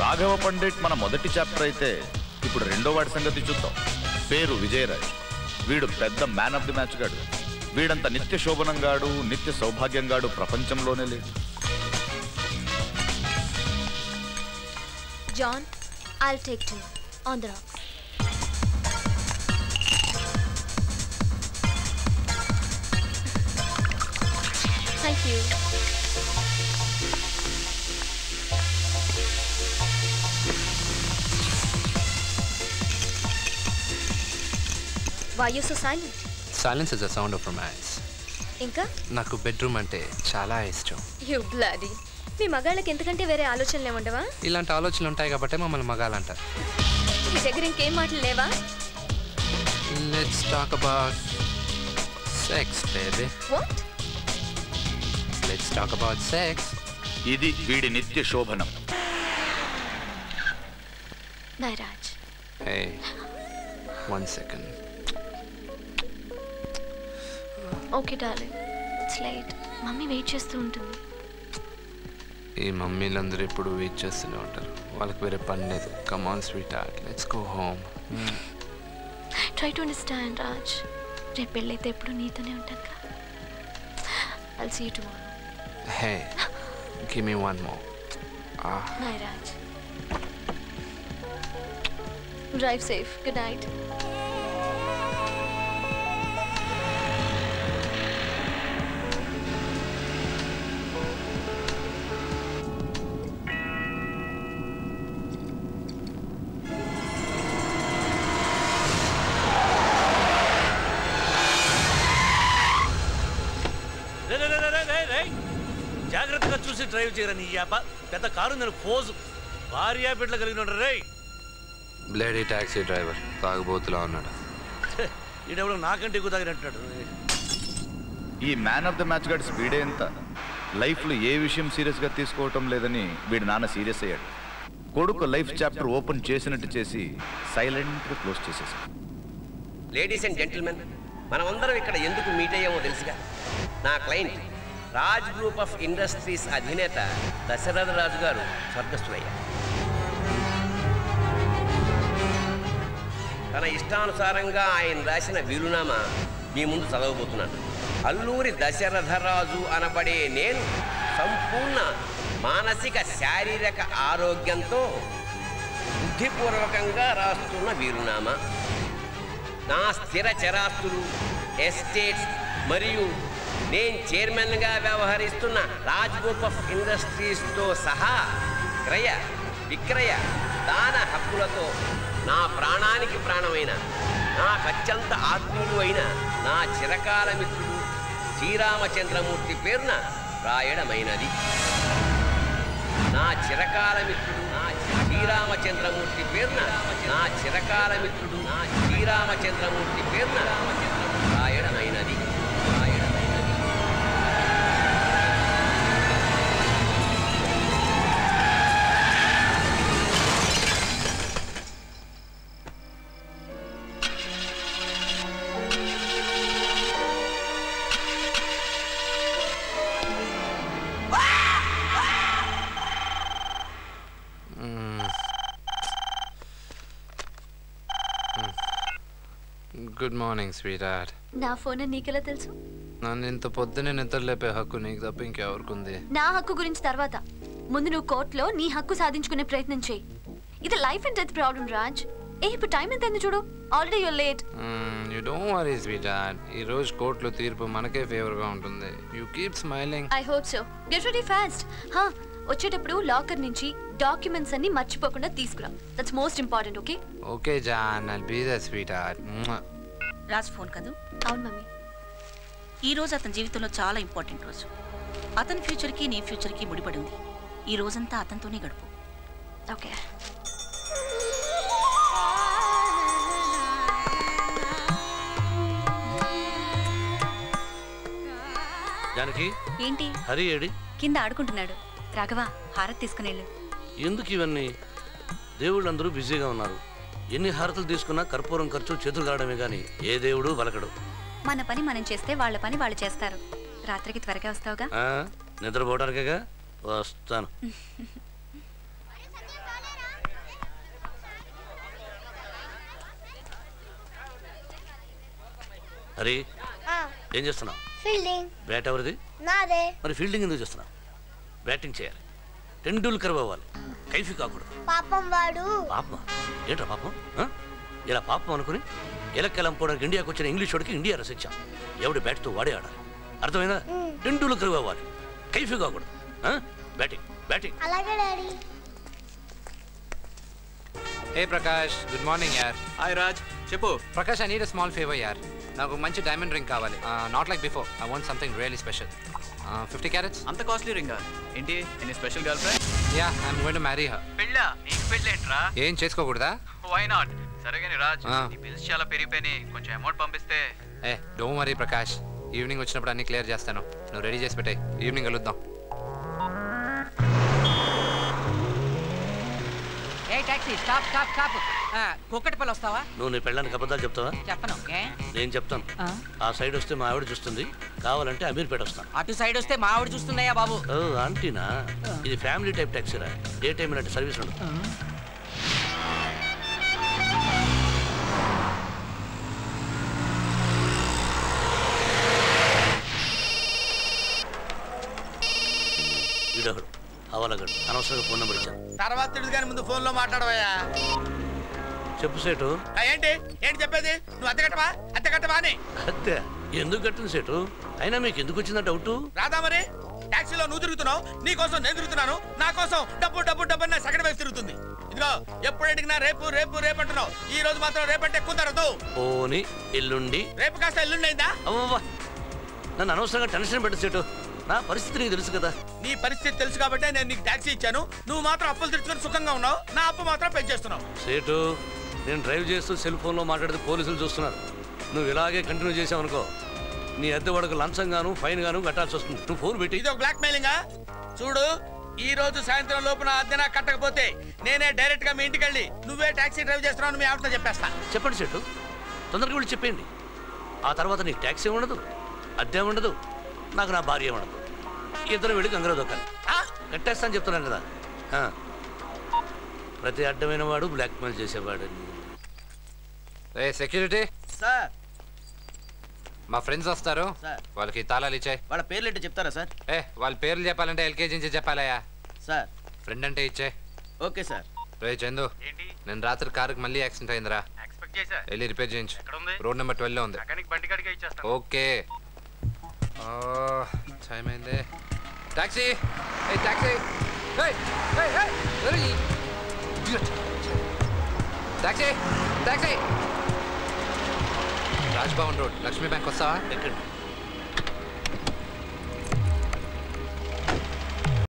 రాఘవ పండిట్ మన మొదటి చాప్టర్ అయితే ఇప్పుడు రెండో వాడి సంగతి చూద్దాం. పేరు విజయరాజ్. వీడు పెద్ద మ్యాన్ ఆఫ్ ది మ్యాచ్ గాడు. వీడంత నిత్య శోభనంగాడు, నిత్య సౌభాగ్యంగాడు ప్రపంచంలోనే లేదు. John, I'll take 2 on the rocks. Thank you. Why are you so silent? Silence is a sound of romance. ఇంకా నాకు బెడ్రూమ్ అంటే చాలా ఇష్టం. You bloody. మీ మగాళ్ళకి ఎంతకంటే వేరే ఆలోచనలు ఏముండవా? ఇలాంటి ఆలోచనలు ఉంటాయి కాబట్టి మమ్మల్ని మగాళ్ళంటారు. మీ దగ్గర ఇంకేం మాటలు లేవా? Let's talk about sex, baby. What? Let's talk about sex. ఇది వీడి నిత్య శోభనం. Bye, Raj. Hey, 1 second. Okay, darling. It's late. Mummy wait చేస్తూ ఉంటుంది. ఈ మమ్మీలందరూ ఎప్పుడు వెయిట్ చేస్తూనే ఉంటారు. వాళ్ళకి వేరే పని లేదు. Come on, sweetheart. Let's go home. Try to understand, Raj. రేపు పెళ్ళైతే ఎప్పుడు నీతోనే ఉంటాను కదా. I'll see you tomorrow. Hey, give me one more. Bye, Raj. Drive safe. Good night. జాగ్రత్తగా చూసి డ్రైవ్ చేయరని పెద్ద కారు నేను పోజు భార్య బిడ్డలు కలిగిన రే. బ్లేడీ టాక్సీ డ్రైవర్ తాగుబోతులా ఉన్నాడు. ఈడెవడో నాకంటే ఎక్కువ తాగినట్టున్నాడు. ఈ మ్యాన్ ఆఫ్ ద మ్యాచ్ గాడి స్పీడే ఎంత. లైఫ్లో ఏ విషయం సీరియస్గా తీసుకోవటం లేదని వీడి నాన్న సీరియస్ అయ్యాడు. కొడుకు లైఫ్ చాప్టర్ ఓపెన్ చేసినట్టు చేసి సైలెంట్గా క్లోజ్ చేసేసాడు. లేడీస్ అండ్ జెంటిల్మెన్, మనమందరం ఇక్కడ ఎందుకు మీట్ అయ్యామో తెలుసుగా. నా client Raj group of industries అధినేత దశరథ రాజు గారు స్వర్గస్థులయ్యారు. తన ఇష్టానుసారంగా ఆయన రాసిన వీలునామా మీ ముందు చదవబోతున్నాను. అల్లూరి దశరథరాజు అనబడే నేను సంపూర్ణ మానసిక శారీరక ఆరోగ్యంతో బుద్ధిపూర్వకంగా రాస్తున్న వీలునామా. నా స్థిర చరాస్తులు, ఎస్టేట్స్ మరియు నేను చైర్మన్గా వ్యవహరిస్తున్న రాజ్ గ్రూప్ ఆఫ్ ఇండస్ట్రీస్తో సహా క్రయ విక్రయ దాన హక్కులతో నా ప్రాణానికి ప్రాణమైన, నా అత్యంత ఆత్మీయుడు అయిన నా చిరకాల మిత్రుడు శ్రీరామచంద్రమూర్తి పేరున రాయడమైనది. నా చిరకాల మిత్రుడు శ్రీరామచంద్రమూర్తి పేరున, నా చిరకాల మిత్రుడు శ్రీరామచంద్రమూర్తి పేరున రాయడమైనది. Good morning స్వీటార్ట్. నా ఫోన్ నీకెలా తెలుసు? నన్ను ఇంత పొద్దునే నిద్ర లేపే హక్కు నీకు తప్ప ఇంకెవరికి? నా హక్కు గురించి తర్వాత, ముందు నువ్వు కోర్టులో నీ హక్కు సాధించుకునే ప్రయత్నం చేయి. ఇది life and death problem Raj. ఇప్పుడు టైం ఎంత చూడు, already you're late. You don't worry sweetheart. ఈ రోజు కోర్టులో తీర్పు మనకే ఫేవర్ గా ఉంటుంది. You keep smiling. I hope so. Get ready fast. వచ్చేటప్పుడు లాకర్ నుంచి డాక్యుమెంట్స్ అన్ని మర్చిపోకుండా తీసుకురా. That's most important. Okay okay జాన్, I'll be there sweetheart. Raj phone కదూ? అవును మమ్మీ. ఈ రోజు అతని జీవితంలో చాలా ఇంపార్టెంట్ రోజు. అతని ఫ్యూచర్కి నీ ఫ్యూచర్కి ముడిపడి ఉంది. ఈ రోజంతా అతనితోనే గడుపు. ఓకే. జానకి, ఏంటి? హరి ఏడి? కింద ఆడుకుంటున్నాడు. రాఘవ, హారతి తీసుకునేళ్ళు. ఎందుకు ఇవన్నీ? దేవుళ్ళందరూ బిజీగా ఉన్నారు. ఎన్ని హారతులు తీసుకున్నా కర్పూరం ఖర్చు చేతులు కావడమే గాని ఏ దేవుడు బలకడు. మన పని మనం చేస్తే వాళ్ళ పని వాళ్ళు చేస్తారు. రాత్రికి త్వరగా వస్తావుగా? నిద్రపోవడానికేగా వస్తాను. హరి ఏం చేస్తున్నావు? ఫీల్డింగ్. బ్యాట్ ఎవరిది? నాదే. మరి ఫీల్డింగ్ ఎందుకు చేస్తున్నావు? బ్యాటింగ్ చేయాలి, టెండూల్కర్ అవ్వాలి, కైఫీ కాకూడదు. పాపం వాడు. పాపం ఏంట్రా పాపం? ఇలా పాపం అనుకుని ఎలక్కెలంపోవడానికి ఇండియాకి వచ్చిన ఇంగ్లీష్ వాడికి ఇండియా రసించాం. ఎవడి బ్యాట్తో వాడే ఆడాలి, అర్థమైందా? టెండూల్కర్ అవ్వాలి, కైఫీ కాకూడదు. Batting batting. అలాగే daddy. Hey Prakash, good morning yaar. Hi Raj, చెప్పు. Prakash, I need a small favor yaar. నాకు మంచి డైమండ్ రింగ్ కావాలి. Not like before. I want something really special. 50 carats? అంత కాస్ట్లీ రింగా? ఏంటి any special girl friend? Yeah, I'm going to marry her. పెళ్ళా? నీకు పెళ్ళేంట్రా? ఏం చేసుకోకూడదా? Why not? సరేగాని రాజ్, నీ బిల్స్ చాలా పెరిగిపోయినాయి, కొంచెం అమౌంట్ పంపిస్తే. డోంట్ వరీ ప్రకాష్, ఈవినింగ్ వచ్చినప్పుడు అన్ని క్లియర్ చేస్తాను. నువ్వు రెడీ చేసి పెట్టాయి, ఈవినింగ్ కలుద్దాం. ఏ taxi stop stop stop. Kukatpally వస్తావా? నువ్వు నీ పెళ్ళానికి అబద్ధాలు చెప్తావా? చెప్పను. నేను చెప్తాను. ఆ సైడ్ వస్తే మా ఆవిడ చూస్తుంది, కావాలంటే అమీర్పేట వస్తాను. అటు సైడ్ వస్తే మా ఆవిడ చూస్తున్నాయా బాబు? ఆంటీనా? ఇది ఫ్యామిలీ టైప్ టాక్సీరా, డే టైం ఇలాంటి సర్వీస్ ఉండదు. వీడొకడు అవలగడు, అనవసరంగా ఫోన్ నెంబర్ ఇచ్చాను. తర్వాత తిడుగు కానీ ముందు ఫోన్ లో మాట్లాడవయ్యా. చెప్పు సేటు. ఏంటి ఏంటి చెప్పేది? నువ్వు అద్దె కట్టవా అని. అద్దె ఎందుకు కట్టింది సేటు? అయినా మీకు ఎందుకు వచ్చిందా డౌట్? రాదా మరి? టాక్సీలో నువ్వు తిరుగుతున్నావు, నీ కోసం నేను తిరుగుతున్నాను, నా కోసం డబ్బు డబ్బు డబ్బు అని సెకండ్ వైపు తిరుగుతుంది. ఇదిగో ఎప్పుడు అడిగినా రేపు రేపు రేపు అంటున్నావు, ఈ రోజు మాత్రం రేపంటే కుదరదు. పోనీ ఎల్లుండి. రేపు కాస్త ఎల్లుండి అయిందా? అవ్వా, నన్ను అనవసరంగా టెన్షన్ పెట్టు సేటు. నా పరిస్థితి నీకు తెలుసు కదా. నీ పరిస్థితి తెలుసు కాబట్టి నేను నీకు టాక్సీ ఇచ్చాను. నువ్వు మాత్రం అప్పులు తెచ్చుకొని సుఖంగా ఉన్నావు, నా అప్పు మాత్రం పెంచేస్తున్నావు. సేటు, నేను డ్రైవ్ చేస్తూ సెల్ ఫోన్లో మాట్లాడితే పోలీసులు చూస్తున్నారు. నువ్వు ఇలాగే కంటిన్యూ చేసావు అనుకో, నీ అద్దె వాడకు లంచం గాను ఫైన్ గాను కట్టాల్సి వస్తుంది. నువ్వు ఫోన్ పెట్టి. ఇది ఒక బ్లాక్ మెయిలింగా? చూడు, ఈ రోజు సాయంత్రం లోపున అద్దె నాకు కట్టకపోతే నేనే డైరెక్ట్ గా మీ ఇంటికి వెళ్ళి నువ్వే టాక్సీ డ్రైవ్ చేస్తున్నావు మీ ఆవిడతో చెప్పేస్తా. చెప్పండి సేటు, తొందరగా వెళ్ళి చెప్పేయండి. ఆ తర్వాత నీకు ట్యాక్సీ ఉండదు, అద్దె ఉండదు, నాకు నా భార్య ఉండదు. ఇద్దరు వెళ్ళి గంగలో దొక్కాలి. కట్టేస్తాను చెప్తున్నాను కదా. ప్రతి అడ్డమైన వాడు బ్లాక్ మెయిల్ చేసేవాడు. సెక్యూరిటీ సార్, మా ఫ్రెండ్స్ వస్తారు, వాళ్ళకి తాళాలు ఇచ్చాయి. వాళ్ళ పేర్లు ఏంటో చెప్తారా సార్? వాళ్ళ పేర్లు చెప్పాలంటే ఎల్కేజీ నుంచి చెప్పాలయా సార్. ఫ్రెండ్ అంటే ఇచ్చే. Okay sir. రే చందు, నేను రాత్రి కారుకి మళ్ళీ యాక్సిడెంట్ అయిందిరా, వెళ్ళి రిపేర్ చేయించు. రోడ్ నెంబర్ 12 లో ఉంది. ఓకే. టైం అయింది. Taxi, taxi, taxi, taxi. Raj Bhavan road, Lakshmi bank వస్తావా? ఎక్కడ?